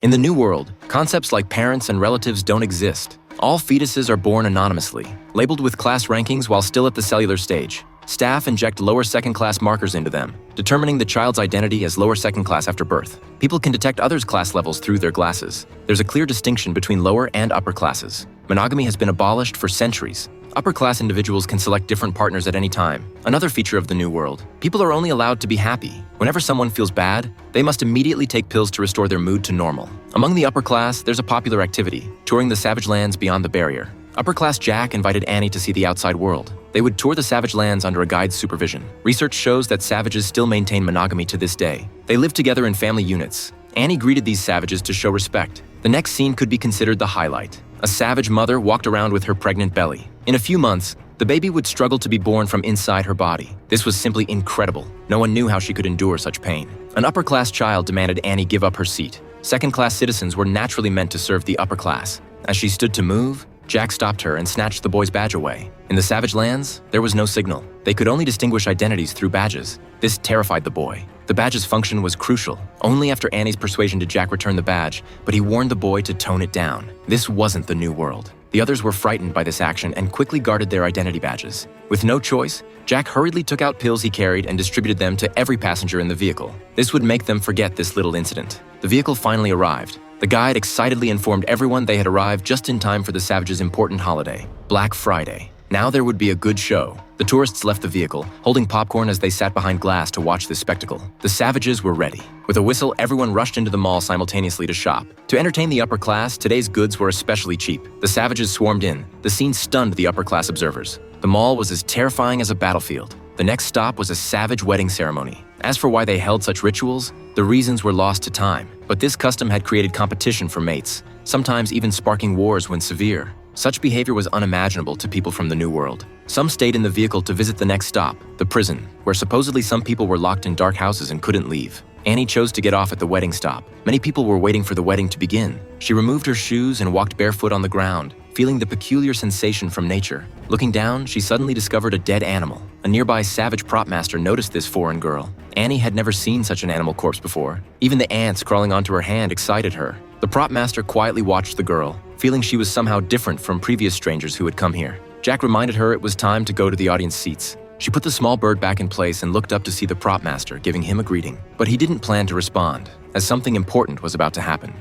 In the New World, concepts like parents and relatives don't exist. All fetuses are born anonymously, labeled with class rankings while still at the cellular stage. Staff inject lower second-class markers into them, determining the child's identity as lower second class after birth. People can detect others' class levels through their glasses. There's a clear distinction between lower and upper classes. Monogamy has been abolished for centuries. Upper-class individuals can select different partners at any time. Another feature of the New World, people are only allowed to be happy. Whenever someone feels bad, they must immediately take pills to restore their mood to normal. Among the upper class, there's a popular activity, touring the savage lands beyond the barrier. Upper-class Jack invited Annie to see the outside world. They would tour the savage lands under a guide's supervision. Research shows that savages still maintain monogamy to this day. They live together in family units. Annie greeted these savages to show respect. The next scene could be considered the highlight. A savage mother walked around with her pregnant belly. In a few months, the baby would struggle to be born from inside her body. This was simply incredible. No one knew how she could endure such pain. An upper-class child demanded Annie give up her seat. Second-class citizens were naturally meant to serve the upper class. As she stood to move, Jack stopped her and snatched the boy's badge away. In the savage lands, there was no signal. They could only distinguish identities through badges. This terrified the boy. The badge's function was crucial. Only after Annie's persuasion did Jack return the badge, but he warned the boy to tone it down. This wasn't the New World. The others were frightened by this action and quickly guarded their identity badges. With no choice, Jack hurriedly took out pills he carried and distributed them to every passenger in the vehicle. This would make them forget this little incident. The vehicle finally arrived. The guide excitedly informed everyone they had arrived just in time for the savages' important holiday, Black Friday. Now there would be a good show. The tourists left the vehicle, holding popcorn as they sat behind glass to watch this spectacle. The savages were ready. With a whistle, everyone rushed into the mall simultaneously to shop. To entertain the upper class, today's goods were especially cheap. The savages swarmed in. The scene stunned the upper-class observers. The mall was as terrifying as a battlefield. The next stop was a savage wedding ceremony. As for why they held such rituals, the reasons were lost to time. But this custom had created competition for mates, sometimes even sparking wars when severe. Such behavior was unimaginable to people from the New World. Some stayed in the vehicle to visit the next stop, the prison, where supposedly some people were locked in dark houses and couldn't leave. Annie chose to get off at the wedding stop. Many people were waiting for the wedding to begin. She removed her shoes and walked barefoot on the ground, feeling the peculiar sensation from nature. Looking down, she suddenly discovered a dead animal. A nearby savage prop master noticed this foreign girl. Annie had never seen such an animal corpse before. Even the ants crawling onto her hand excited her. The prop master quietly watched the girl, feeling she was somehow different from previous strangers who had come here. Jack reminded her it was time to go to the audience seats. She put the small bird back in place and looked up to see the prop master giving him a greeting. But he didn't plan to respond, as something important was about to happen.